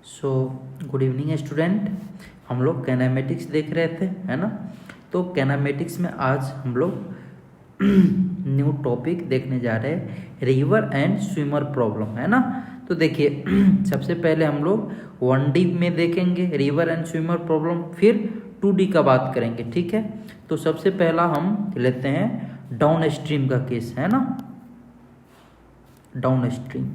So good evening student. हम लोग kinematics देख रहे थे, है ना। तो कैनामेटिक्स में आज हम लोग न्यू टॉपिक देखने जा रहे हैं, रिवर एंड स्विमर प्रॉब्लम, है ना। तो देखिए सबसे पहले हम लोग 1D में देखेंगे रिवर एंड स्विमर प्रॉब्लम, फिर 2D का बात करेंगे, ठीक है। तो सबसे पहला हम लेते हैं डाउन स्ट्रीम का केस, है ना। डाउन स्ट्रीम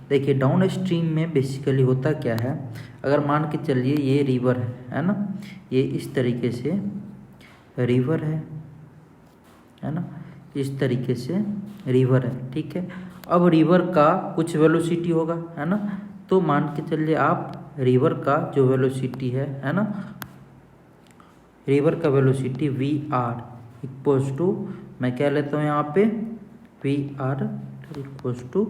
देखिए डाउन स्ट्रीम में बेसिकली होता क्या है, अगर मान के चलिए ये रिवर है ना, ये इस तरीके से रिवर है ना, इस तरीके से रिवर है, ठीक है। अब रिवर का कुछ वेलोसिटी होगा, है ना। तो मान के चलिए आप रिवर का जो वेलोसिटी है ना, रिवर का velocity V R equals to, मैं क्या लेता हूँ यहाँ पे V R equals to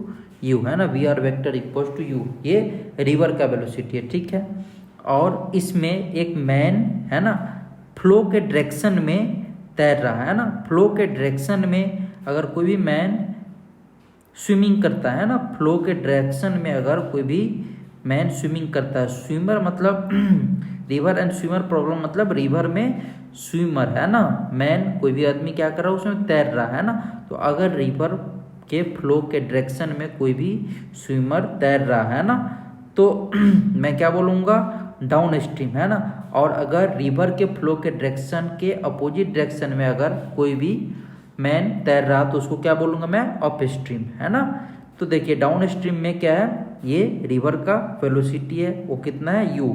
u, है ना। V R vector equals to u, ये रिवर का वेलोसिटी है, ठीक है। और इसमें एक मैन है ना फ्लो के डायरेक्शन में तैर रहा है ना। फ्लो के डायरेक्शन में अगर कोई भी मैन स्विमिंग करता है ना, फ्लो के डायरेक्शन में अगर कोई भी मैन स्विमिंग करता है, स्विमर मतलब रिवर एंड स्विमर प्रॉब्लम मतलब रिवर में स्विमर है ना, मैन कोई भी आदमी क्या कर रहा है उसमें तैर रहा है ना। तो अगर रिवर के फ्लो के डायरेक्शन में कोई भी स्विमर तैर रहा है ना, तो मैं क्या बोलूँगा डाउन स्ट्रीम, है ना। और अगर रिवर के फ्लो के डायरेक्शन के अपोजिट डायरेक्शन में अगर कोई भी मैन तैर रहा तो उसको क्या बोलूँगा मैं अप स्ट्रीम, है ना। तो देखिए डाउन स्ट्रीम में क्या है, ये रिवर का वेलोसिटी है वो कितना है u,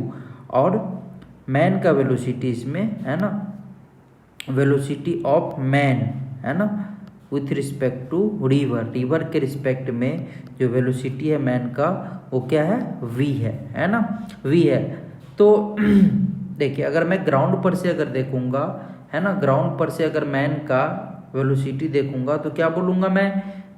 और मैन का वेलोसिटी इसमें है ना, वेलोसिटी ऑफ मैन है ना with respect to river, river के रिस्पेक्ट में जो वेलोसिटी है मैन का वो क्या है v है ना, v है। तो देखिए अगर मैं ग्राउंड पर से अगर देखूंगा, है ना, ग्राउंड पर से अगर मैन का वेलोसिटी देखूंगा तो क्या बोलूँगा मैं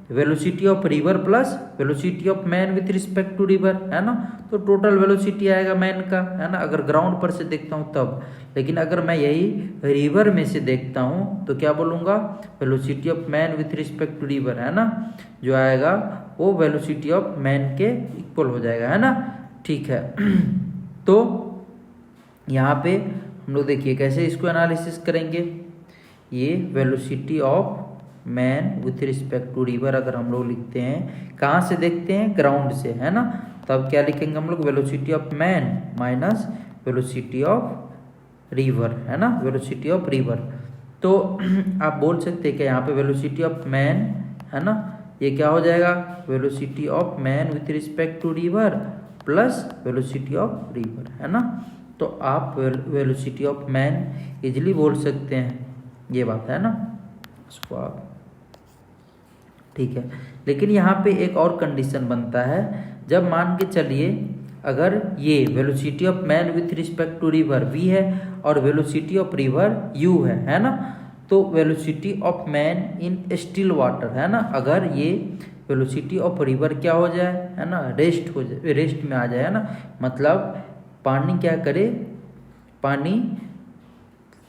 velocity of river plus velocity of man with respect to river, है ना। तो टोटल वेलोसिटी आएगा मैन का, है ना, अगर ग्राउंड पर से देखता हूँ तब। लेकिन अगर मैं यही रिवर में से देखता हूँ तो क्या बोलूँगा velocity of man with respect to river, है ना, जो आएगा वो वेलोसिटी ऑफ मैन के इक्वल हो जाएगा, है ना, ठीक है। तो यहाँ पे हम लोग देखिए कैसे इसको एनालिसिस करेंगे। ये velocity of man with respect to river अगर हम लोग लिखते हैं, कहाँ से देखते हैं ग्राउंड से, है ना। तब क्या लिखेंगे हम लोग velocity of man minus velocity of river, है ना, वेलोसिटी ऑफ रिवर। तो आप बोल सकते हैं कि यहाँ पे वेलोसिटी ऑफ मैन है ना, ये क्या हो जाएगा velocity of man with respect to river plus velocity of river, है ना। तो आप वेलोसिटी ऑफ मैन इजिली बोल सकते हैं, ये बात है ना, इसको आप ठीक है। लेकिन यहाँ पे एक और कंडीशन बनता है, जब मान के चलिए अगर ये velocity of man with respect to river v है और वेलोसिटी ऑफ रिवर u है ना। तो velocity of man in still water, है ना, अगर ये वेलोसिटी ऑफ रिवर क्या हो जाए, है ना, रेस्ट हो जाए, रेस्ट में आ जाए, है ना, मतलब पानी क्या करे, पानी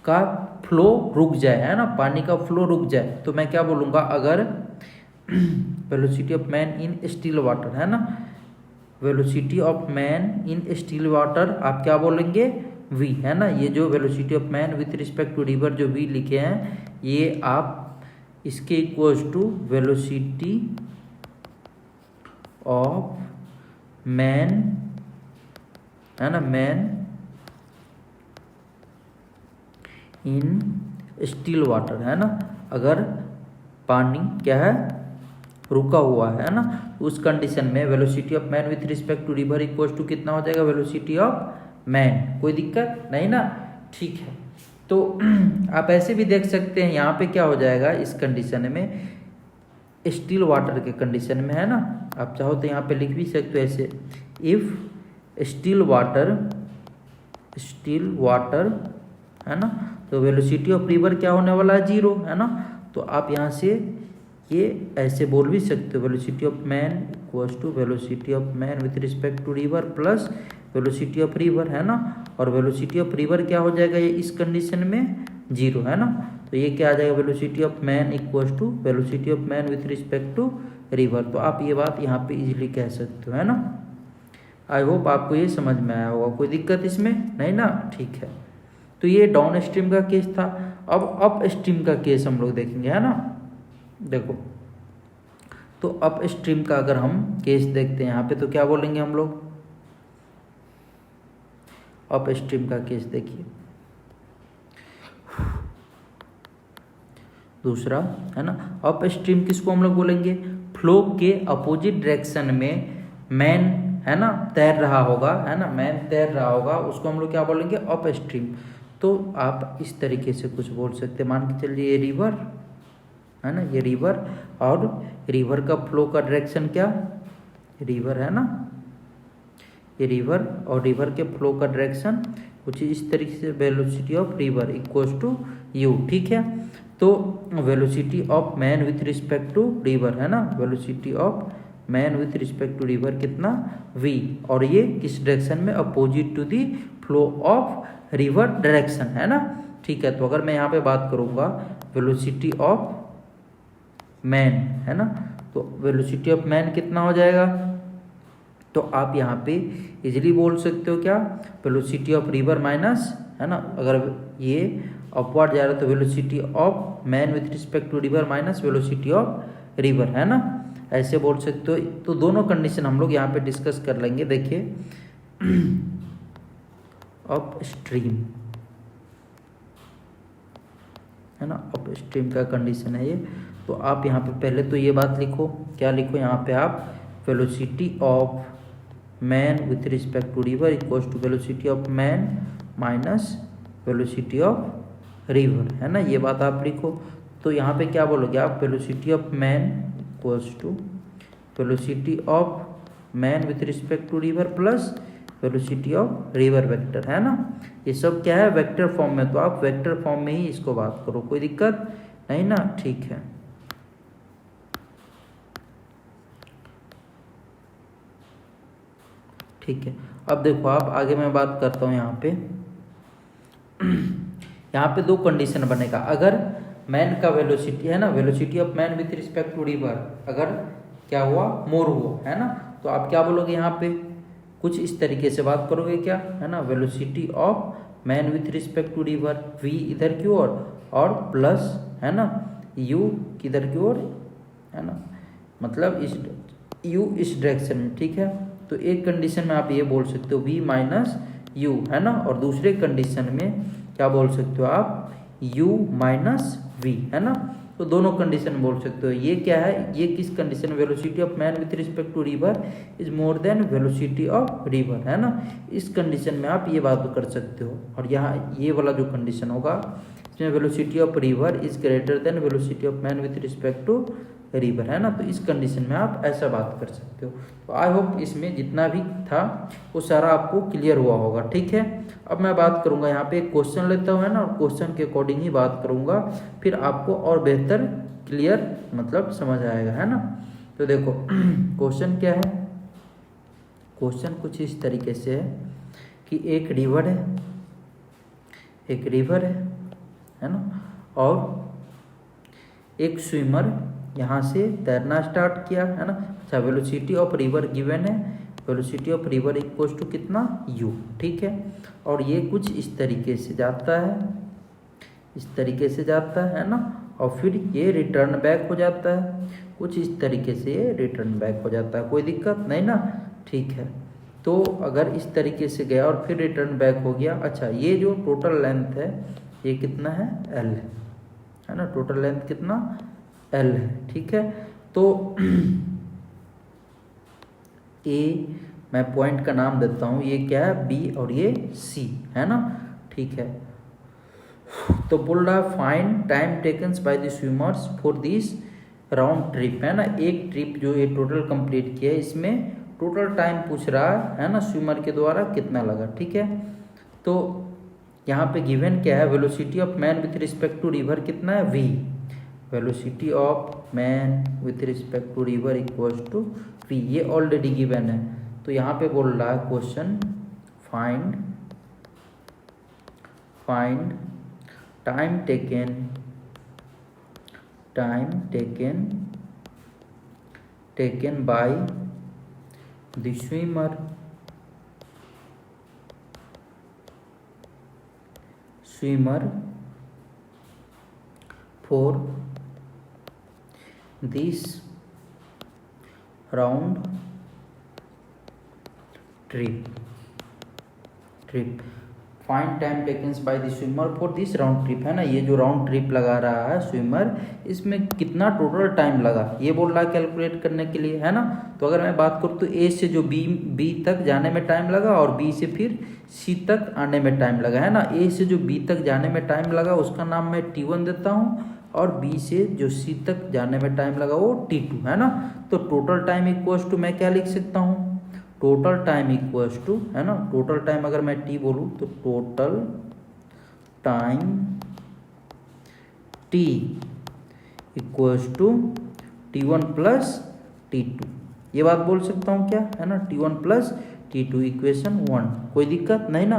का फ्लो रुक जाए, है ना, पानी का फ्लो रुक जाए, तो मैं क्या बोलूँगा अगर velocity of man in still water, है ना, velocity of man in still water आप क्या बोलेंगे v, है ना। ये जो velocity of man with respect to river जो v लिखे हैं, ये आप इसके equals to velocity of man, है ना, मैन इन स्टिल वाटर, है ना, अगर पानी क्या है रुका हुआ है ना, उस कंडीशन में velocity of man with respect to river equals to कितना हो जाएगा वेलोसिटी ऑफ मैन, कोई दिक्कत नहीं ना, ठीक है। तो आप ऐसे भी देख सकते हैं, यहाँ पे क्या हो जाएगा इस कंडीशन में स्टिल वाटर के कंडीशन में, है ना, आप चाहो तो यहाँ पे लिख भी सकते हो ऐसे, इफ स्टिल वाटर है ना, तो वेलोसिटी ऑफ रिवर क्या होने वाला है 0, है ना। तो आप यहाँ से ये ऐसे बोल भी सकते हो velocity of man equals to velocity of man with respect to river plus velocity of river, है ना। और वेलोसिटी ऑफ रिवर क्या हो जाएगा ये इस कंडीशन में 0, है ना। तो ये क्या आ जाएगा, velocity of man equals to velocity of man with respect to river. तो आप ये बात यहाँ पे इजीली कह सकते हो, है ना। आई होप आपको ये समझ में आया होगा, कोई दिक्कत इसमें नहीं ना, ठीक है। तो ये डाउन स्ट्रीम का केस था। अब अप स्ट्रीम का केस हम लोग देखेंगे, है ना। देखो, तो अप स्ट्रीम का अगर हम केस देखते हैं यहाँ पे तो क्या बोलेंगे हम लोग, अप स्ट्रीम का केस देखिए दूसरा, है ना। अप स्ट्रीम किसको हम लोग बोलेंगे, फ्लो के अपोजिट डायरेक्शन में मैन, है ना, तैर रहा होगा, है ना, मैन तैर रहा होगा, उसको हम लोग क्या बोलेंगे, अप स्ट्रीम। तो आप इस तरीके से कुछ बोल सकते हैं, मान के चलिए ये रिवर, है ना, ये रिवर, और रिवर का फ्लो का डायरेक्शन क्या, रिवर, है ना, ये रिवर, और रिवर के फ्लो का डायरेक्शन कुछ इस तरीके से, velocity of river equals to u, ठीक है। तो velocity of man with respect to river, है ना, velocity of man with respect to river कितना, v, और ये किस डायरेक्शन में, opposite to the flow of river direction, है ना, ठीक है। तो अगर मैं यहाँ पे बात करूँगा वेलोसिटी ऑफ मैन, है ना, तो वेलोसिटी ऑफ मैन कितना हो जाएगा, तो आप यहाँ पे इजीली बोल सकते हो क्या, वेलोसिटी ऑफ रिवर माइनस, है ना, अगर ये अपवर्ड जा रहा है तो velocity of man with respect to river minus velocity of river, है ना, ऐसे बोल सकते हो। तो दोनों कंडीशन हम लोग यहाँ पे डिस्कस कर लेंगे। देखिए अप स्ट्रीम, है ना, अप स्ट्रीम का कंडीशन है ये। तो आप यहाँ पे पहले तो ये बात लिखो, क्या लिखो यहाँ पे आप, velocity of man with respect to river equals to velocity of man minus velocity of river, है ना, ये बात आप लिखो। तो यहाँ पे क्या बोलोगे आप, velocity of man equals to velocity of man with respect to river plus velocity of river vector, है ना। ये सब क्या है, वेक्टर फॉर्म में, तो आप वेक्टर फॉर्म में ही इसको बात करो, कोई दिक्कत नहीं ना, ठीक है। ठीक है, अब देखो आप आगे मैं बात करता हूँ यहाँ पे यहाँ पे दो कंडीशन बनेगा। अगर मैन का वेलोसिटी, है ना, velocity of man with respect to river अगर क्या हुआ, मोर हुआ, है ना, तो आप क्या बोलोगे यहाँ पे, कुछ इस तरीके से बात करोगे क्या, है ना, velocity of man with respect to river, v इधर की ओर और प्लस, है ना, u किधर की ओर, है ना, मतलब इस u इस डायरेक्शन में, ठीक है। तो एक कंडीशन में आप ये बोल सकते हो v माइनस यू, है ना, और दूसरे कंडीशन में क्या बोल सकते हो आप, u माइनस v, है ना। तो दोनों कंडीशन बोल सकते हो। ये क्या है, ये किस condition, velocity of man with respect to river is more than velocity of river, है ना, इस कंडीशन में आप ये बात कर सकते हो। और यहाँ ये वाला जो कंडीशन होगा इसमें velocity of river is greater than velocity of man with respect to river, है ना, तो इस कंडीशन में आप ऐसा बात कर सकते हो। तो आई होप इसमें जितना भी था वो सारा आपको क्लियर हुआ होगा, ठीक है। अब मैं बात करूंगा यहाँ पे एक क्वेश्चन लेता हूँ, है ना, और क्वेश्चन के अकॉर्डिंग ही बात करूंगा, फिर आपको और बेहतर क्लियर मतलब समझ आएगा, है ना। तो देखो क्वेश्चन क्या है, क्वेश्चन कुछ इस तरीके से है कि एक रिवर है, एक रिवर है ना, और एक स्विमर यहाँ से तैरना स्टार्ट किया, है ना। अच्छा, वेलोसिटी ऑफ रिवर गिवन है, velocity of river equals to कितना, u, ठीक है। और ये कुछ इस तरीके से जाता है, इस तरीके से जाता है ना, और फिर ये रिटर्न बैक हो जाता है, कुछ इस तरीके से ये रिटर्न बैक हो जाता है, कोई दिक्कत नहीं ना, ठीक है। तो अगर इस तरीके से गया और फिर रिटर्न बैक हो गया, अच्छा, ये जो टोटल लेंथ है ये कितना है, l है ना, टोटल लेंथ कितना, l है, ठीक है। तो ए मैं पॉइंट का नाम देता हूँ, ये क्या है, B और ये C, है ना, ठीक है। तो बोल रहा है find time takens by the swimmers for this round trip, है ना, एक ट्रिप जो ये टोटल कंप्लीट किया है इसमें टोटल टाइम पूछ रहा है ना, स्विमर के द्वारा कितना लगा, ठीक है। तो यहाँ पे गिवन क्या है, velocity of man with respect to river कितना है, v, velocity of man with respect to river equals to v, ये ऑलरेडी गिवन है। तो यहाँ पे बोल रहा है question find time taken time taken by the swimmer for this round trip find time taken by the swimmer for this round trip, है ना। ये जो राउंड ट्रिप लगा रहा है स्विमर, इसमें कितना टोटल टाइम लगा ये बोल रहा है कैलकुलेट करने के लिए, है ना। तो अगर मैं बात करूँ तो ए से जो बी तक जाने में टाइम लगा और बी से फिर सी तक आने में टाइम लगा, है ना। ए से जो बी तक जाने में टाइम लगा उसका नाम मैं T1 देता हूँ, और बी से जो सी तक जाने में टाइम लगा वो T2, है ना। तो टोटल टाइम इक्वल्स टू मैं क्या लिख सकता हूँ, टोटल टाइम इक्वल्स टू, है ना, टोटल टाइम अगर मैं T बोलूँ तो total time T equals to T1 plus T2, ये बात बोल सकता हूँ क्या, है ना। T1 प्लस T2 इक्वेशन 1, कोई दिक्कत नहीं ना,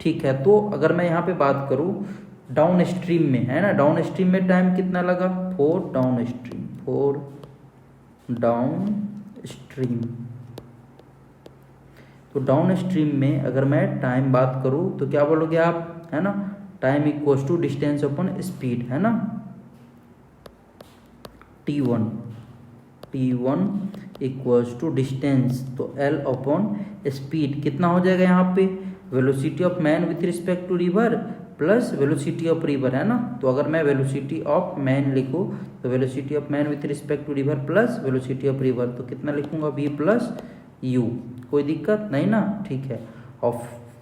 ठीक है। तो अगर मैं यहाँ पे बात करूँ डाउन स्ट्रीम में, है ना, डाउन स्ट्रीम में टाइम कितना लगा, 4 डाउन स्ट्रीम। तो डाउन स्ट्रीम में अगर मैं टाइम बात करूँ तो क्या बोलोगे आप, है ना, time equals to distance upon speed, है ना। T1 इक्वल्स टू डिस्टेंस, तो L अपॉन स्पीड कितना हो जाएगा यहाँ पे, velocity of man with respect to river plus velocity of river, है ना। तो अगर मैं वेलोसिटी ऑफ मैन लिखूँ तो velocity of man with respect to river plus velocity of river, तो कितना लिखूंगा V प्लस U, कोई दिक्कत नहीं ना, ठीक है। और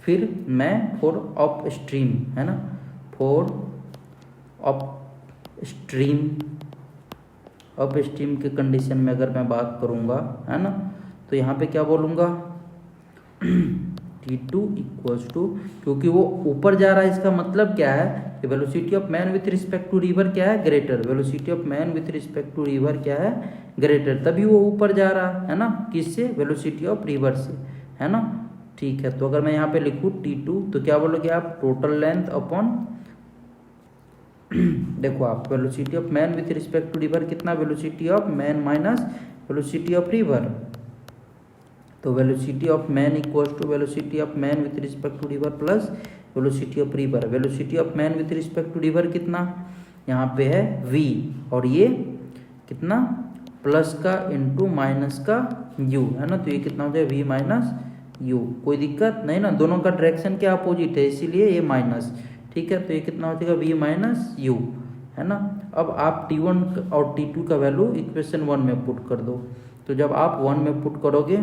फिर मैं फॉर अप स्ट्रीम, है ना, फॉर अप स्ट्रीम के कंडीशन में अगर मैं बात करूँगा, है ना, तो यहाँ पे क्या बोलूँगा T2 इक्वल्स टू, क्योंकि वो ऊपर जा रहा है इसका मतलब क्या है कि velocity of man with respect to river क्या है, greater, velocity of man with respect to river क्या है, ग्रेटर, तभी वो ऊपर जा रहा है ना, किससे, वेलोसिटी ऑफ रिवर से, है ना, ठीक है। तो अगर मैं यहाँ पे लिखूँ T2 तो क्या बोलोगे आप, टोटल लेंथ अपॉन देखो आप velocity of man with respect to river कितना, velocity of man minus velocity of river, तो velocity of man equals to velocity of man with respect to river plus velocity of river. Velocity of man with respect to river कितना, यहाँ पे है v, और ये कितना, plus का into minus का u, है ना, तो ये कितना हो जाए v माइनस u, कोई दिक्कत नहीं ना, दोनों का डायरेक्शन क्या अपोजिट है इसीलिए ये माइनस, ठीक है। तो ये कितना हो जाएगा v माइनस u, है ना। अब आप T1 और T2 का वैल्यू इक्वेशन 1 में पुट कर दो, तो जब आप 1 में पुट करोगे,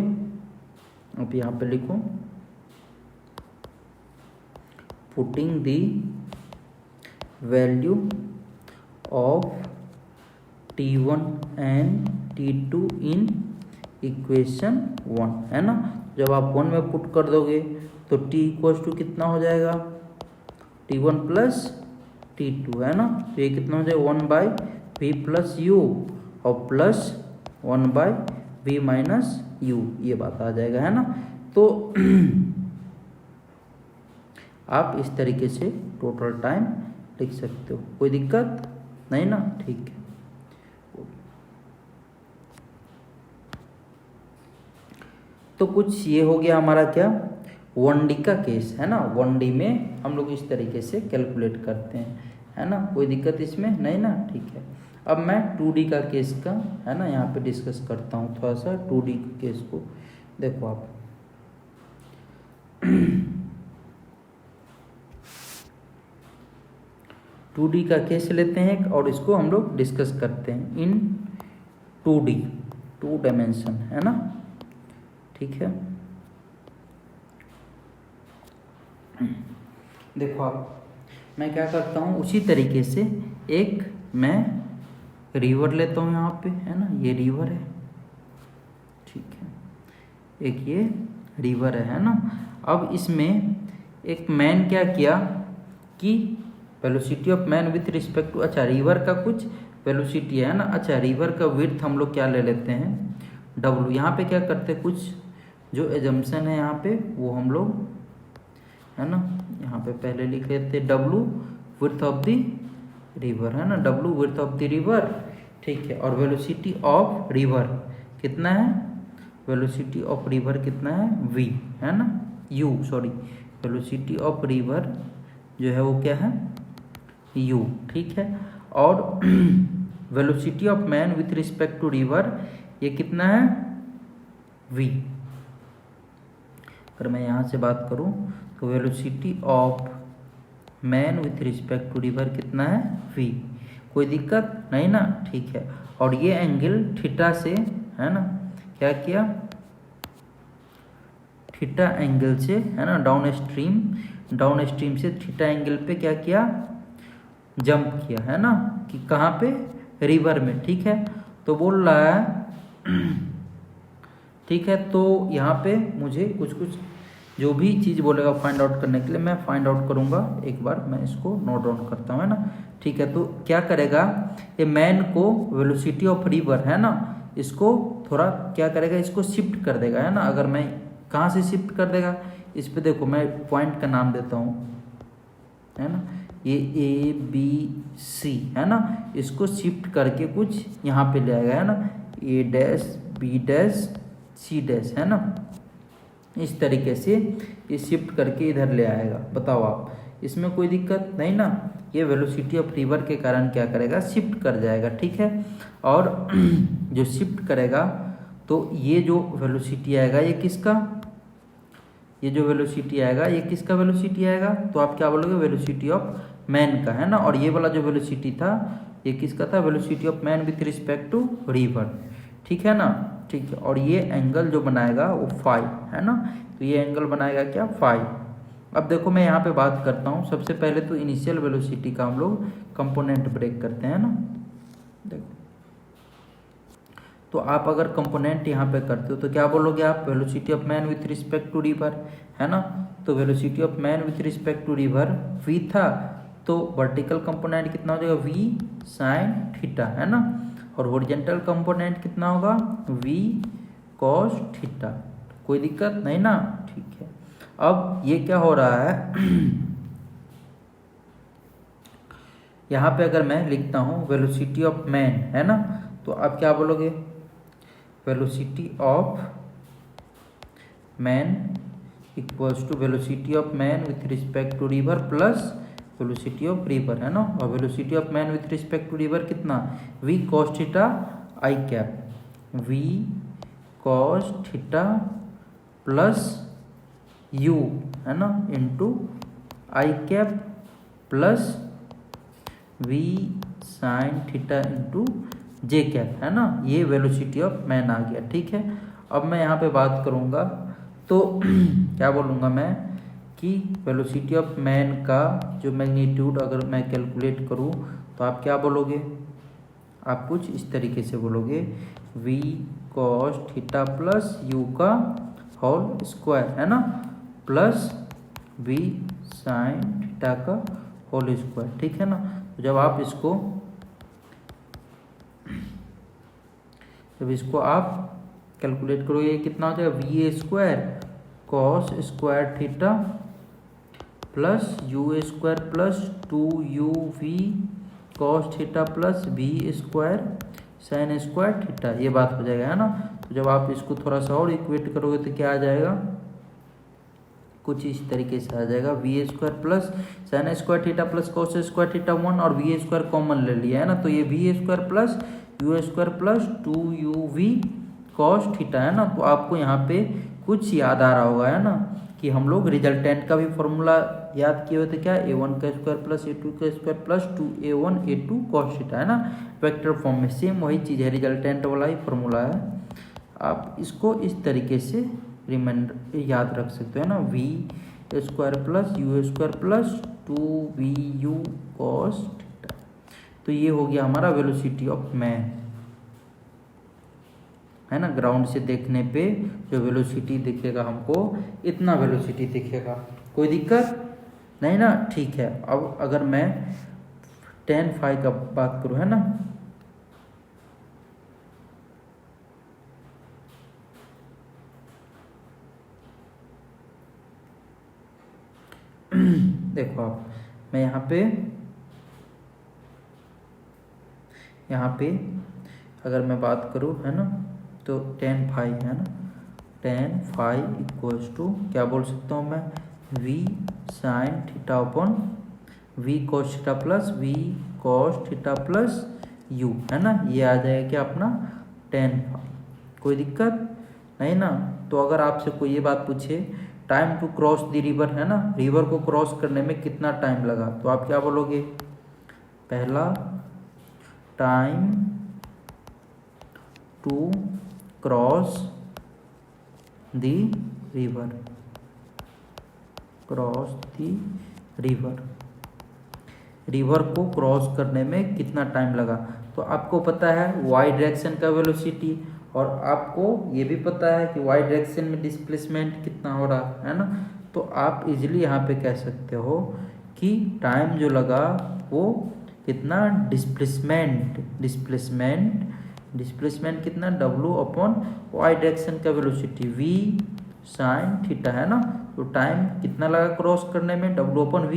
अब यहाँ पे लिखो putting the value of T1 and T2 in equation 1, है ना। जब आप 1 में पुट कर दोगे तो T इक्वल्स टू कितना हो जाएगा, T1 प्लस T2, है ना, तो ये कितना हो जाएगा 1 बाई V प्लस U और plus 1 by V minus U, ये बात आ जाएगा, है ना। तो आप इस तरीके से टोटल टाइम लिख सकते हो, कोई दिक्कत नहीं ना, ठीक है। तो कुछ ये हो गया हमारा क्या, 1D का केस, है ना। 1D में हम लोग इस तरीके से कैलकुलेट करते हैं, है ना, कोई दिक्कत इसमें नहीं ना, ठीक है। अब मैं 2D का केस का, है ना, यहाँ पे डिस्कस करता हूँ थोड़ा सा 2D केस को। देखो आप 2D का केस लेते हैं और इसको हम लोग डिस्कस करते हैं इन 2D, 2 डायमेंशन, है ना, ठीक है। देखो आप मैं क्या करता हूँ, उसी तरीके से एक मैं रिवर लेता हूँ यहाँ पे, है ना, ये रिवर है, ठीक है, एक ये रिवर है ना। अब इसमें एक मैन क्या किया कि velocity of man with respect to, अच्छा रिवर का कुछ वेलोसिटी है ना, अच्छा रिवर का विड्थ हम लोग क्या ले लेते हैं, W। यहाँ पे क्या करते हैं, कुछ जो एजम्पशन है यहाँ पे वो हम लोग, है ना, यहाँ पे पहले लिख लेते W width of the river, है ना, W width of the river, ठीक है। और वेलोसिटी ऑफ रिवर कितना है, वेलोसिटी ऑफ रिवर कितना है, V, है ना, U, sorry, velocity of river जो है वो क्या है, U, ठीक है। और velocity of man with respect to river ये कितना है, V। अगर मैं यहाँ से बात करूँ तो velocity of man with respect to river कितना है, V। कोई दिक्कत नहीं ना, ठीक है। और ये एंगल थीटा से, है ना, क्या किया, थीटा एंगल से, है ना, डाउन स्ट्रीम से थीटा एंगल पे क्या किया, जंप किया, है ना, कि कहाँ पे, रिवर में, ठीक है। तो बोल रहा है ठीक है, तो यहाँ पे मुझे कुछ जो भी चीज़ बोलेगा फाइंड आउट करने के लिए मैं फाइंड आउट करूँगा। एक बार मैं इसको नोट डाउन करता हूँ, है ना, ठीक है। तो क्या करेगा, ये मैन को वेलोसिटी ऑफ रिवर, है ना, इसको थोड़ा क्या करेगा, इसको शिफ्ट कर देगा, है ना। अगर मैं कहाँ से शिफ्ट कर देगा, इस पे देखो मैं पॉइंट का नाम देता हूँ, है ना, ये ABC, है ना, इसको शिफ्ट करके कुछ यहाँ पे ले आएगा, है ना, A' B' C', है ना, इस तरीके से ये शिफ्ट करके इधर ले आएगा। बताओ आप, इसमें कोई दिक्कत नहीं ना, ये वेलोसिटी ऑफ रिवर के कारण क्या करेगा, शिफ्ट कर जाएगा, ठीक है। और जो शिफ्ट करेगा तो ये जो वेलोसिटी आएगा ये किसका, ये जो वेलोसिटी आएगा ये किसका वेलोसिटी आएगा, तो आप क्या बोलोगे, वेलोसिटी ऑफ मैन का, है ना। और ये वाला जो वेलोसिटी था ये किसका था, velocity of man with respect to river, ठीक है ना, ठीक है। और ये एंगल जो बनाएगा वो फाई, है ना, तो ये एंगल बनाएगा क्या, फाई। अब देखो मैं यहाँ पे बात करता हूँ, सबसे पहले तो इनिशियल वेलोसिटी का हम लोग कंपोनेंट ब्रेक करते हैं ना। देखो तो आप अगर कंपोनेंट यहाँ पे करते हो तो क्या बोलोगे आप, velocity of man with respect to river, है ना। तो velocity of man with respect to river V था, तो वर्टिकल कंपोनेंट कितना हो जाएगा, V साइन थीटा, है ना। और हॉरिजॉन्टल कंपोनेंट कितना होगा, V कॉस थीटा। कोई दिक्कत नहीं ना, ठीक है। अब ये क्या हो रहा है यहाँ पे अगर मैं लिखता हूँ वेलोसिटी ऑफ मैन, है ना, तो आप क्या बोलोगे, velocity of man equals to velocity of man with respect to river plus velocity of river, है ना। और velocity of man with respect to river कितना, V cos theta I cap, V cos theta plus U, है ना, into I cap plus V sine theta into J cap, है ना। ये velocity of man आ गया, ठीक है। अब मैं यहाँ पे बात करूँगा तो क्या बोलूँगा मैं कि वेलोसिटी ऑफ मैन का जो मैग्नीट्यूड अगर मैं कैलकुलेट करूँ तो आप क्या बोलोगे, आप कुछ इस तरीके से बोलोगे, V cos theta plus U का होल स्क्वायर, है ना, प्लस V साइन थीटा का होल स्क्वायर, ठीक है ना। तो जब आप कैलकुलेट करोगे कितना हो जाएगा, VA square cos square theta plus UA square plus 2UV cos theta plus V square sine square theta, ये बात हो जाएगा, है ना। तो जब आप इसको थोड़ा सा और इक्वेट करोगे तो क्या आ जाएगा, कुछ इस तरीके से आ जाएगा, VA square plus sine square theta plus cos square theta 1 और VA स्क्वायर कॉमन ले लिया, है ना। तो ये VA square plus UA square plus 2UV cos theta, है ना। तो आपको यहाँ पे कुछ याद आ रहा होगा, है ना, कि हम लोग रिजल्टेंट का भी फॉर्मूला याद किए हुए थे, क्या, A1 का स्क्वायर प्लस A2 का square plus 2A1 A2 cos theta, है ना, वेक्टर फॉर्म में सेम वही चीज़ है, रिजल्टेंट वाला ही फॉर्मूला है। आप इसको इस तरीके से रिमाइंडर याद रख सकते हो, है ना, V square plus U square plus 2VU cos theta. तो ये हो गया हमारा वेलोसिटी ऑफ मैन, है ना। ग्राउंड से देखने पे जो वेलोसिटी दिखेगा हमको, इतना वेलोसिटी दिखेगा, कोई दिक्कत नहीं ना, ठीक है। अब अगर मैं tan phi का बात करूँ, है ना, देखो आप, मैं यहाँ पे यहाँ पे अगर मैं बात करूँ, है ना, तो tan फाई, है ना, tan फाई इक्वल्स टू क्या बोल सकता हूँ मैं, v sine theta upon v cos theta plus v cos theta plus u, है ना, ये आ जाएगा क्या अपना tan फाई। कोई दिक्कत नहीं ना। तो अगर आपसे कोई ये बात पूछे time to cross the river, है ना, रिवर को क्रॉस करने में कितना टाइम लगा, तो आप क्या बोलोगे, पहला time to cross the river, cross the river, river को क्रॉस करने में कितना टाइम लगा। तो आपको पता है वाई डायरेक्शन का वेलोसिटी, और आपको ये भी पता है कि वाई डायरेक्शन में डिस्प्लेसमेंट कितना हो रहा है ना। तो आप इजीली यहाँ पे कह सकते हो कि टाइम जो लगा वो कितना, डिस्प्लेसमेंट कितना, W अपॉन वाई डायरेक्शन का वेलोसिटी v साइन थीटा, है ना। तो टाइम कितना लगा क्रॉस करने में, W upon v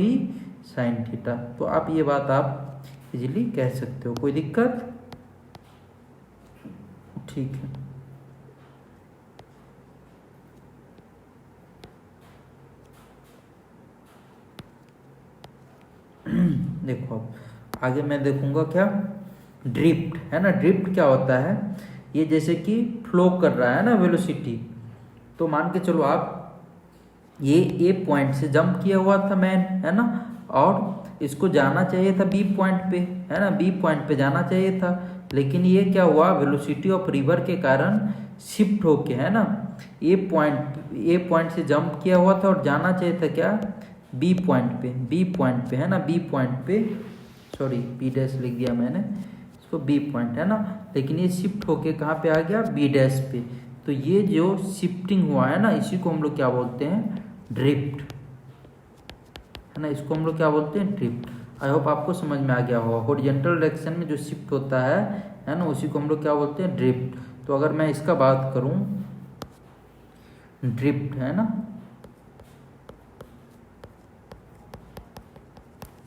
sine theta. तो आप ये बात आप इजीली कह सकते हो, कोई दिक्कत, ठीक है। देखो अब आगे मैं देखूंगा क्या, ड्रिफ्ट, है ना। ड्रिफ्ट क्या होता है, ये जैसे कि फ्लो कर रहा है ना वेलोसिटी, तो मान के चलो आप ये ए पॉइंट से जंप किया हुआ था मैन, है ना, और इसको जाना चाहिए था बी पॉइंट पे, है ना, बी पॉइंट पे जाना चाहिए था, लेकिन ये क्या हुआ, वेलोसिटी ऑफ रिवर के कारण शिफ्ट होके, है ना, ए पॉइंट से जंप किया हुआ था और जाना चाहिए था क्या, बी पॉइंट पे, है ना, बी पॉइंट पे, सॉरी बी डैश लिख दिया मैंने इसको, बी पॉइंट, है ना, लेकिन ये शिफ्ट होके कहाँ पे आ गया, बी डैश पे। तो ये जो शिफ्टिंग हुआ है ना, इसी को हम लोग क्या बोलते हैं, ड्रिफ्ट, है ना, इसको हम लोग क्या बोलते हैं, ड्रिफ्ट। आई होप आपको समझ में आ गया होगा। हॉरिजॉन्टल डायरेक्शन में जो शिफ्ट होता है ना, उसी को हम लोग क्या बोलते हैं, ड्रिफ्ट। तो अगर मैं इसका बात करूं, ड्रिफ्ट, है ना,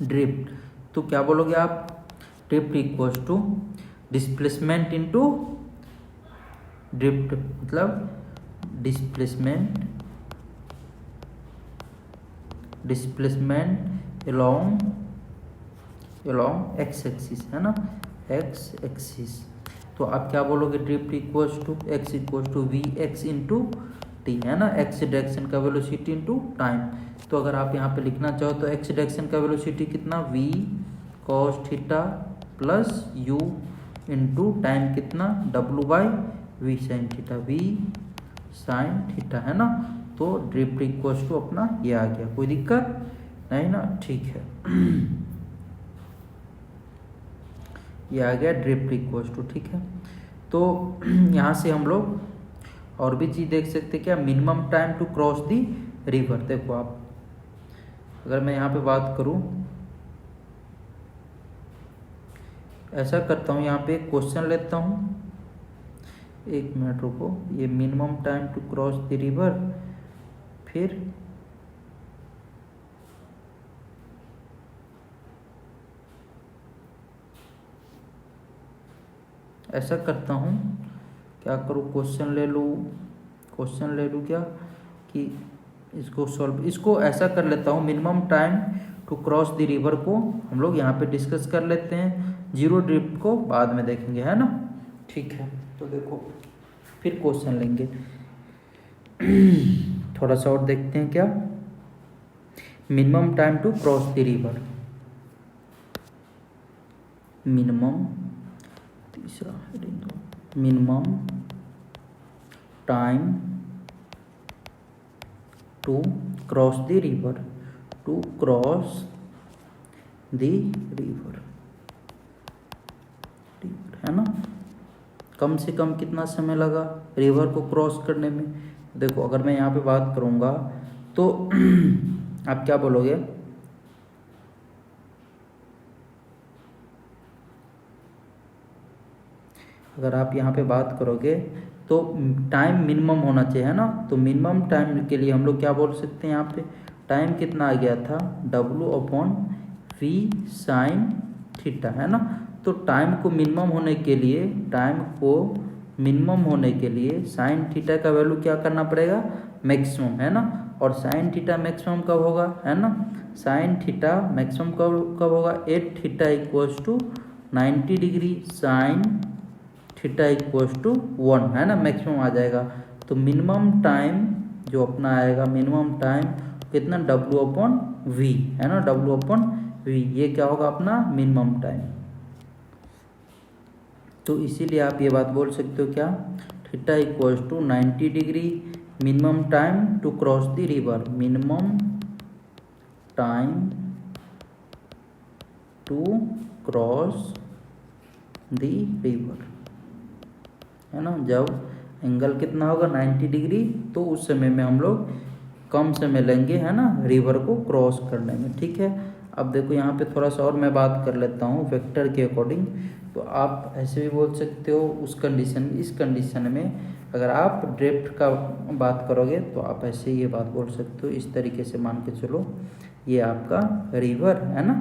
ड्रिफ्ट, तो क्या बोलोगे आप, drift equals to displacement into drift, मतलब डिस्प्लेसमेंट along एक्स एक्सिस, है ना, एक्स एक्सिस। तो आप क्या बोलोगे, drift equals to x equals to we x into t, है ना, एक्स डायरेक्शन का वेलोसिटी इंटू टाइम। तो अगर आप यहाँ पे लिखना चाहो तो एक्स डायरेक्शन का वेलोसिटी कितना, v cos theta plus u into time कितना, W by v sine theta, v sine theta, है ना। तो ड्रिफ्ट इक्वल्स टू अपना ये आ गया, कोई दिक्कत नहीं ना, ठीक है। ये आ गया ड्रिफ्ट इक्वल्स टू, ठीक है। तो यहाँ से हम लोग और भी चीज़ देख सकते क्या, minimum time to cross the river. देखो आप, अगर मैं यहाँ पे बात करूँ, ऐसा करता हूँ, यहाँ पे क्वेश्चन लेता हूँ, एक मिनट रुको, ये minimum time to cross the river, फिर ऐसा करता हूँ, क्या करूँ, क्वेश्चन ले लूँ क्या, कि इसको सॉल्व, इसको ऐसा कर लेता हूँ, minimum time to cross the river को हम लोग यहाँ पे डिस्कस कर लेते हैं, जीरो ड्रिफ्ट को बाद में देखेंगे, है ना, ठीक है। तो देखो फिर क्वेश्चन लेंगे, थोड़ा सा और देखते हैं क्या, minimum time to cross the river, minimum time to cross the river, है ना, कम से कम कितना समय लगा रिवर को क्रॉस करने में। देखो अगर मैं यहाँ पे बात करूँगा तो आप क्या बोलोगे, अगर आप यहाँ पे बात करोगे तो टाइम मिनिमम होना चाहिए, है ना। तो मिनिमम टाइम के लिए हम लोग क्या बोल सकते हैं, यहाँ पे टाइम कितना आ गया था, W upon V sine theta, है ना। तो टाइम को मिनिमम होने के लिए साइन थीटा का वैल्यू क्या करना पड़ेगा, मैक्सिमम, है ना। और साइन थीटा मैक्सिमम कब होगा, है ना, साइन थीटा मैक्सिमम कब होगा, at theta equals to 90 degree sine theta equals to 1, है ना, मैक्सिमम आ जाएगा। तो मिनिमम टाइम जो अपना आएगा, मिनिमम टाइम कितना, W/V, है ना, W/V, ये क्या होगा अपना मिनिमम टाइम। तो इसीलिए आप ये बात बोल सकते हो क्या, theta equals to 90 degree minimum time to cross the river, minimum time to cross the river, है ना। जब एंगल कितना होगा 90 डिग्री, तो उस समय में हम लोग कम समय लेंगे, है ना, रिवर को क्रॉस करने में, ठीक है। अब देखो यहाँ पे थोड़ा सा और मैं बात कर लेता हूँ वेक्टर के अकॉर्डिंग। तो आप ऐसे भी बोल सकते हो इस कंडीशन में अगर आप ड्रिफ्ट का बात करोगे तो आप ऐसे ये बात बोल सकते हो, इस तरीके से मान के चलो ये आपका रिवर है ना,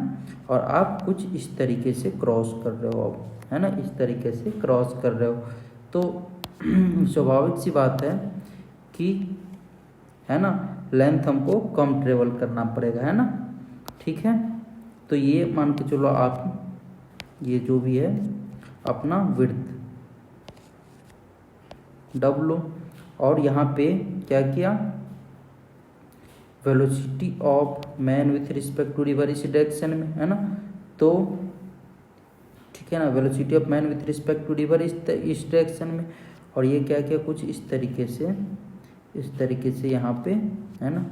और आप कुछ इस तरीके से क्रॉस कर रहे हो अब, है ना, इस तरीके से क्रॉस कर रहे हो। तो स्वाभाविक सी बात है कि, है ना, लेंथ हमको कम ट्रेवल करना पड़ेगा, है ना, ठीक है। तो ये मान के चलो आप, ये जो भी है अपना विड्थ W, और यहाँ पे क्या किया, velocity of man with respect to river इस डायरेक्शन में, है ना। तो ठीक है ना, velocity of man with respect to river इस डायरेक्शन में, और ये क्या किया कुछ इस तरीके से यहाँ पे, है ना,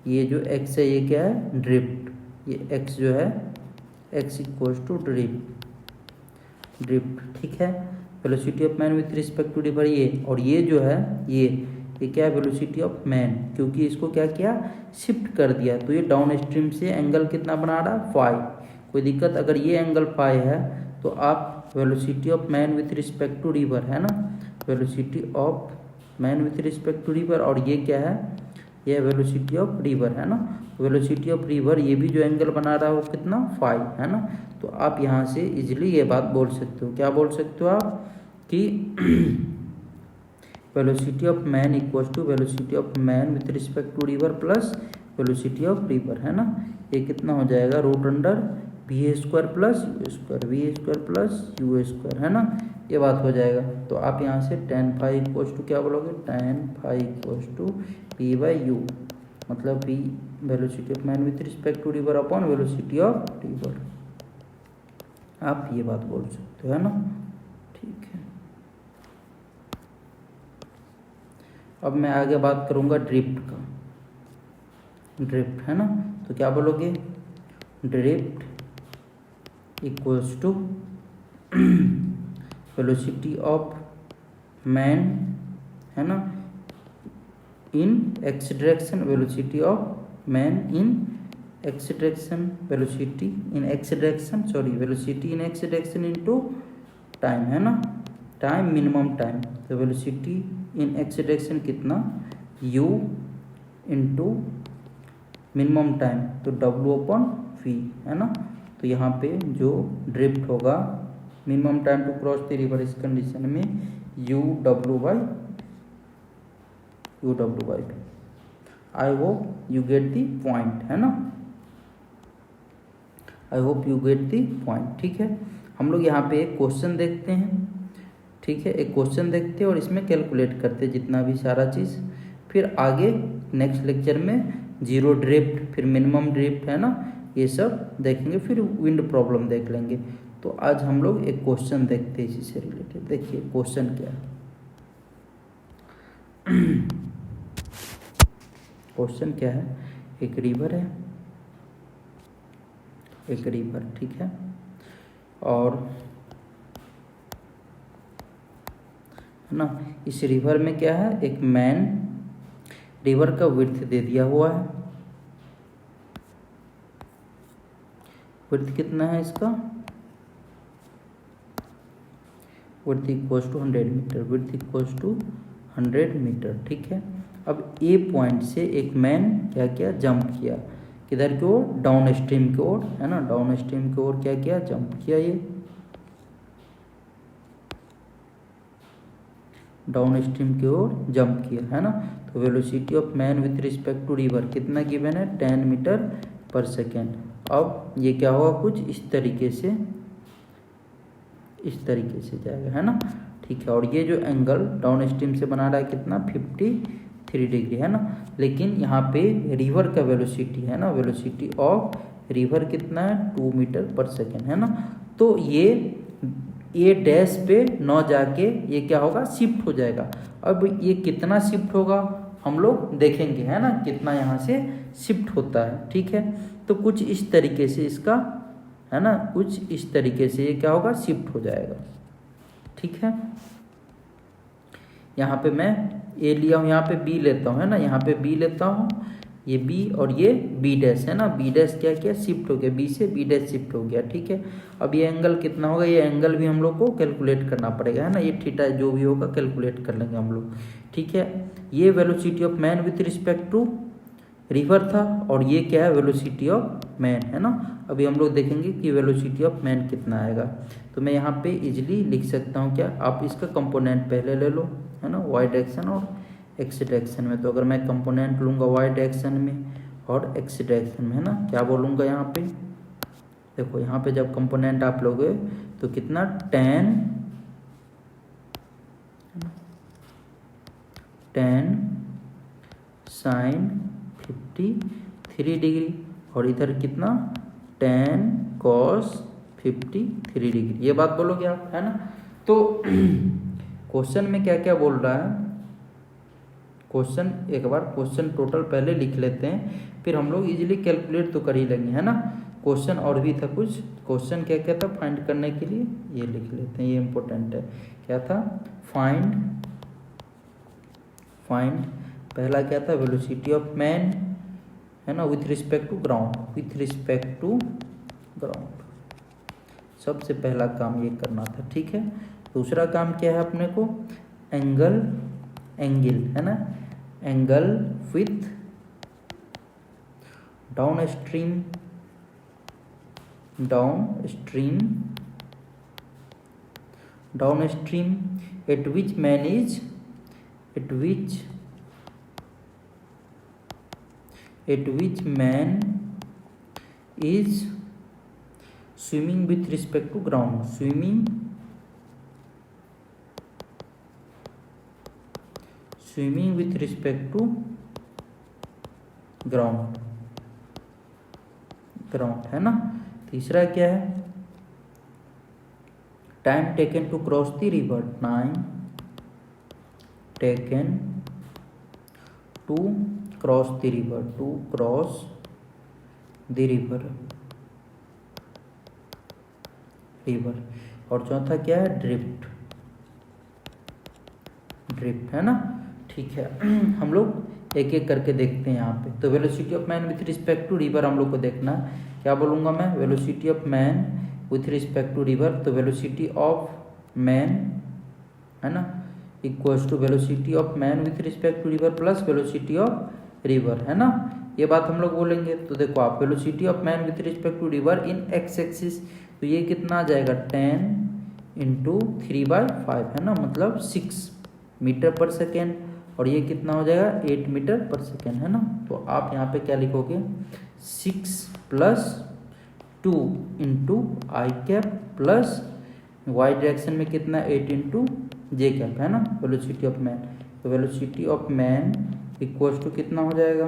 ये जो x है ये क्या है, ड्रिफ्ट, ये x जो है x इक्वल्स टू ड्रिफ्ट, ठीक है। Velocity of man with respect to river ये, और ये जो है ये क्या है, वेलोसिटी ऑफ मैन, क्योंकि इसको क्या किया, शिफ्ट कर दिया, तो ये डाउन स्ट्रीम से एंगल कितना बना रहा, फाई। कोई दिक्कत, अगर ये एंगल फाई है तो आप velocity of man with respect to river, है ना, velocity of man with respect to river, और ये क्या है, ये वेलोसिटी ऑफ रिवर, है ना, वेलोसिटी ऑफ रिवर, ये भी जो एंगल बना रहा है वो कितना, फाई, है ना। तो आप यहाँ से इजीली ये बात बोल सकते हो, क्या बोल सकते हो आप, कि velocity of man equals to velocity of man with respect to river plus velocity of river, है ना। ये कितना हो जाएगा, root under v² plus v² plus u², है ना, ये बात हो जाएगा। तो आप यहाँ से tan phi इक्वल्स टू क्या बोलोगे, tan phi equals to p/u, मतलब v velocity of man with respect to river upon velocity of river, आप ये बात बोल सकते हो, है ना, ठीक है। अब मैं आगे बात करूँगा ड्रिफ्ट का, ड्रिफ्ट, है ना। तो क्या बोलोगे, drift equals to velocity of man, है ना, in x direction, velocity of man in x direction, velocity in x direction, sorry velocity in x direction into time, है ना, टाइम मिनिमम टाइम। तो वेलोसिटी इन x डायरेक्शन कितना, u into minimum time, तो W/V, है ना। तो यहाँ पे जो ड्रिफ्ट होगा minimum time to cross the river इस कंडीशन में UW/V। I hope you get the point, है ना, I hope you get the point, ठीक है। हम लोग यहाँ पे एक क्वेश्चन देखते हैं, ठीक है, एक क्वेश्चन देखते हैं और इसमें कैलकुलेट करते हैं जितना भी सारा चीज़, फिर आगे नेक्स्ट लेक्चर में जीरो ड्रिफ्ट, फिर मिनिमम ड्रिफ्ट, है ना, ये सब देखेंगे, फिर विंड प्रॉब्लम देख लेंगे। तो आज हम लोग एक क्वेश्चन देखते हैं इसी से रिलेटेड। देखिए क्वेश्चन क्या है, क्वेश्चन क्या है, एक रिवर है, एक रिवर, ठीक है, और है ना, इस रिवर में क्या है, एक मैन, रिवर का विड्थ दे दिया हुआ है, विड्थ कितना है इसका, width equals to 100 metre, width equals to 100 metre, ठीक है। अब ए पॉइंट से एक मैन क्या किया, जंप किया, किधर की ओर, डाउन स्ट्रीम की ओर, है ना, डाउन स्ट्रीम की ओर क्या किया, जंप किया ये, डाउन स्ट्रीम की ओर जंप किया, है ना। तो velocity of man with respect to river कितना गिवन है, 10 मीटर पर सेकेंड। अब ये क्या होगा, कुछ इस तरीके से जाएगा, है ना, ठीक है। और ये जो एंगल डाउन स्ट्रीम से बना रहा है कितना, 53 डिग्री, है ना। लेकिन यहाँ पे रिवर का वेलोसिटी है ना, वेलोसिटी ऑफ रिवर कितना है, 2 मीटर पर सेकेंड, है ना। तो ये डैश पे न जाके ये क्या होगा, शिफ्ट हो जाएगा। अब ये कितना शिफ्ट होगा हम लोग देखेंगे, है ना, कितना यहाँ से शिफ्ट होता है, ठीक है। तो कुछ इस तरीके से इसका, है ना, कुछ इस तरीके से ये क्या होगा, शिफ्ट हो जाएगा, ठीक है। यहाँ पे मैं ए लिया हूँ, यहाँ पे बी लेता हूँ, है ना, यहाँ पे बी लेता हूँ, ये बी और ये बी डैश, है ना। बी डैश क्या किया, शिफ्ट हो गया, बी से बी डैश शिफ्ट हो गया, ठीक है। अब ये एंगल कितना होगा, ये एंगल भी हम लोग को कैलकुलेट करना पड़ेगा, है ना। ये थीटा जो भी होगा कैलकुलेट कर लेंगे हम लोग, ठीक है। ये velocity of man with respect to river था, और ये क्या है, वेलोसिटी ऑफ मैन, है ना। अभी हम लोग देखेंगे कि वेलोसिटी ऑफ मैन कितना आएगा। तो मैं यहाँ पे इजीली लिख सकता हूँ क्या, आप इसका कंपोनेंट पहले ले लो, है ना, वाई डायरेक्शन और एक्स डायरेक्शन में। तो अगर मैं कंपोनेंट लूँगा वाई डायरेक्शन में और एक्स डायरेक्शन में, है ना, क्या बोलूँगा यहाँ पे, देखो यहाँ पे जब कंपोनेंट आप लोगे तो कितना, 10 साइन 53 डिग्री, और इधर कितना, 10 कॉस 53 डिग्री, ये बात बोलोगे आप, है ना। तो क्वेश्चन में क्या क्या बोल रहा है, क्वेश्चन एक बार क्वेश्चन टोटल पहले लिख लेते हैं, फिर हम लोग इजीली कैलकुलेट तो कर ही लेंगे, है ना। क्वेश्चन और भी था कुछ, क्वेश्चन क्या क्या था फाइंड करने के लिए, ये लिख लेते हैं, ये इंपॉर्टेंट है। क्या था, फाइंड पहला क्या था, वेलोसिटी ऑफ मैन, है ना, विथ रिस्पेक्ट टू ग्राउंड, सबसे पहला काम ये करना था, ठीक है। दूसरा काम क्या है अपने को, एंगल, है ना, angle with downstream at which man is swimming with respect to ground, swimming with respect to ground, है ना। तीसरा क्या है, time taken to cross the river, time taken to cross the river, और चौथा क्या है, ड्रिफ्ट, है ना, ठीक है। हम लोग एक एक करके देखते हैं यहाँ पे। तो velocity of man with respect to river हम लोग को देखना है, क्या बोलूँगा मैं, velocity of man with respect to river, तो वेलोसिटी ऑफ मैन, है ना, equals to velocity of man with respect to river plus velocity of river, है ना। ये बात हम लोग बोलेंगे। तो देखो आप, velocity of man with respect to river in x axis, तो ये कितना आ जाएगा, 10 × 3/5, है ना, मतलब 6 मीटर पर सेकेंड, और ये कितना हो जाएगा, 8 मीटर पर सेकेंड, है ना। तो आप यहाँ पे क्या लिखोगे, 6 + 2 × I cap plus y direction में कितना, 8 × जे कैप, है ना, वेलोसिटी ऑफ मैन। तो velocity of man equals to कितना हो जाएगा,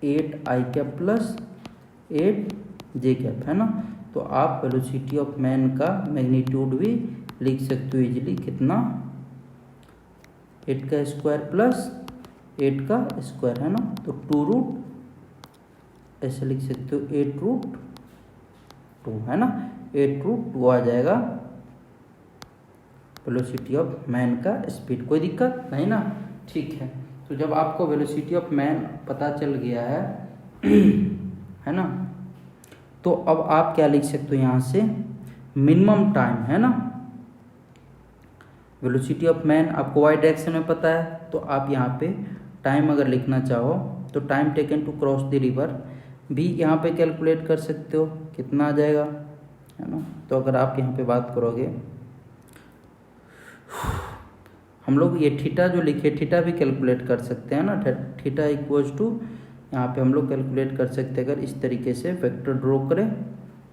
8 I cap plus 8 J cap, है ना। तो आप वेलोसिटी ऑफ मैन का मैग्नीट्यूड भी लिख सकते हो इजीली, कितना, 8 का स्क्वायर प्लस 8 का स्क्वायर, है ना। तो 2√, ऐसे लिख सकते हो, 8√2, है ना, 8√2 आ जाएगा वेलोसिटी ऑफ मैन का स्पीड। कोई दिक्कत नहीं ना, ठीक है। तो जब आपको वेलोसिटी ऑफ मैन पता चल गया है ना, तो अब आप क्या लिख सकते हो यहाँ से, मिनिमम टाइम, है ना। वेलोसिटी ऑफ मैन आपको वाई डायरेक्शन में पता है, तो आप यहाँ पे टाइम अगर लिखना चाहो तो time taken to cross the river भी यहाँ पे कैलकुलेट कर सकते हो, कितना आ जाएगा, है ना। तो अगर आप यहाँ पे बात करोगे हम लोग ये थीटा जो लिखे थीटा भी कैलकुलेट कर सकते हैं ना, थीटा इक्वल्स टू यहाँ पे हम लोग कैलकुलेट कर सकते हैं। अगर इस तरीके से वेक्टर ड्रॉ करें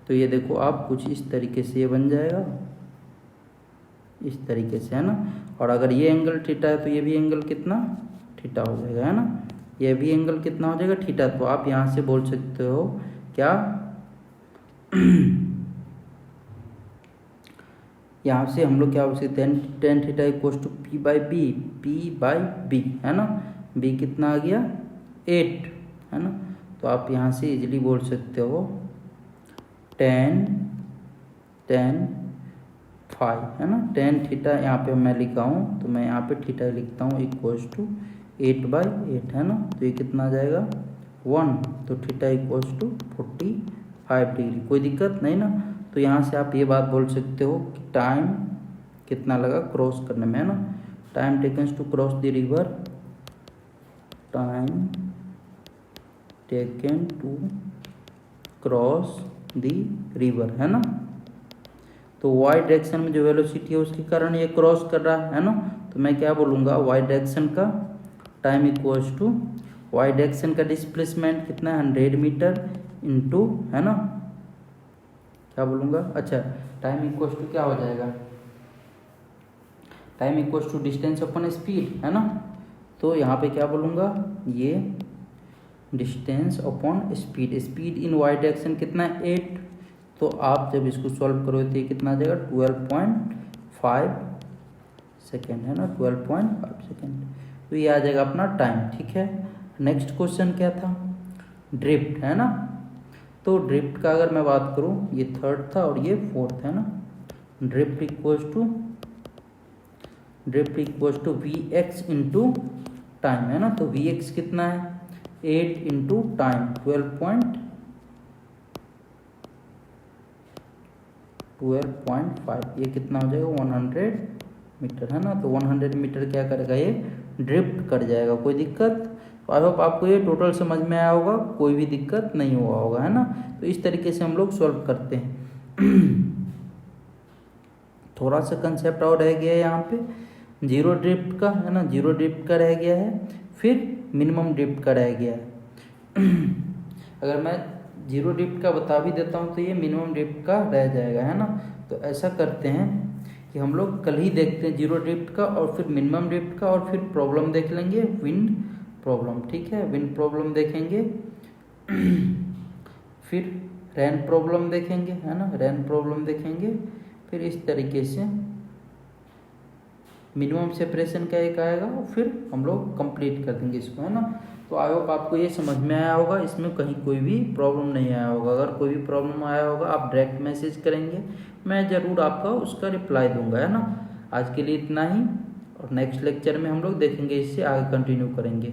तो ये देखो आप कुछ इस तरीके से ये बन जाएगा, इस तरीके से, है ना। और अगर ये एंगल थीटा है तो ये भी एंगल कितना थीटा हो जाएगा, है ना। ये भी एंगल कितना हो जाएगा थीटा। तो आप यहाँ से बोल सकते हो क्या यहाँ से हम लोग क्या बोल सकते हैं, tan theta equals to P by B, है ना। बी कितना आ गया 8, है ना। तो आप यहाँ से इजीली बोल सकते हो टेन 5, है ना। टेन थीटा यहाँ पे मैं लिखा हूँ तो मैं यहाँ पे थीटा लिखता हूँ इक्वल्स टू 8/8, है ना। तो ये कितना आ जाएगा 1, तो थीटा इक्वल्स टू 45 डिग्री। कोई दिक्कत नहीं ना। तो यहाँ से आप ये बात बोल सकते हो कि टाइम कितना लगा क्रॉस करने में, है ना। Time takens to cross the river, time taken to cross the river, है ना। तो वाई डायरेक्शन में जो वेलोसिटी है उसके कारण ये क्रॉस कर रहा है ना। तो मैं क्या बोलूँगा, वाई डायरेक्शन का time equals to Y direction का डिस्प्लेसमेंट कितना है 100 मीटर इंटू, है ना, क्या बोलूँगा, अच्छा टाइम इक्वल्स टू क्या हो जाएगा, time equals to distance upon speed, है ना। तो यहाँ पे क्या बोलूँगा, ये distance upon speed, speed in Y direction कितना है 8। तो आप जब इसको सॉल्व करोगे तो ये कितना आ जाएगा 12.5 सेकेंड, है ना, 12.5 सेकेंड। तो ये आ जाएगा अपना टाइम, ठीक है। नेक्स्ट क्वेश्चन क्या था, ड्रिफ्ट, है ना। तो ड्रिफ्ट का अगर मैं बात करूँ, ये थर्ड था और ये फोर्थ, है ना। Drift equals to we x into time, है ना। तो वी एक्स कितना है 8 इंटू टाइम 12.5, ये कितना हो जाएगा 100 मीटर, है ना। तो 100 मीटर क्या करेगा, ये ड्रिफ्ट कर जाएगा। कोई दिक्कत, तो आई होप आपको ये टोटल समझ में आया होगा, कोई भी दिक्कत नहीं हुआ होगा, है ना। तो इस तरीके से हम लोग सॉल्व करते हैं। थोड़ा सा कंसेप्ट और रह गया है यहाँ पे, जीरो ड्रिफ्ट का, है ना, जीरो ड्रिफ्ट का रह गया है, फिर मिनिमम ड्रिफ्ट का रह गया है। अगर मैं जीरो ड्रिफ्ट का बता भी देता हूँ तो ये मिनिमम ड्रिफ्ट का रह जाएगा, है ना। तो ऐसा करते हैं कि हम लोग कल ही देखते हैं जीरो ड्रिफ्ट का और फिर मिनिमम ड्रिफ्ट का, और फिर प्रॉब्लम देख लेंगे विंड प्रॉब्लम, ठीक है। विंड प्रॉब्लम देखेंगे, फिर रेन प्रॉब्लम देखेंगे, है ना, रेन प्रॉब्लम देखेंगे। फिर इस तरीके से मिनिमम सेपरेशन का एक आएगा और फिर हम लोग कंप्लीट कर देंगे इसको, है ना। तो आई होप आपको ये समझ में आया होगा, इसमें कहीं कोई भी प्रॉब्लम नहीं आया होगा। अगर कोई भी प्रॉब्लम आया होगा आप डायरेक्ट मैसेज करेंगे, मैं ज़रूर आपका उसका रिप्लाई दूंगा, है ना। आज के लिए इतना ही, और नेक्स्ट लेक्चर में हम लोग देखेंगे, इससे आगे कंटिन्यू करेंगे।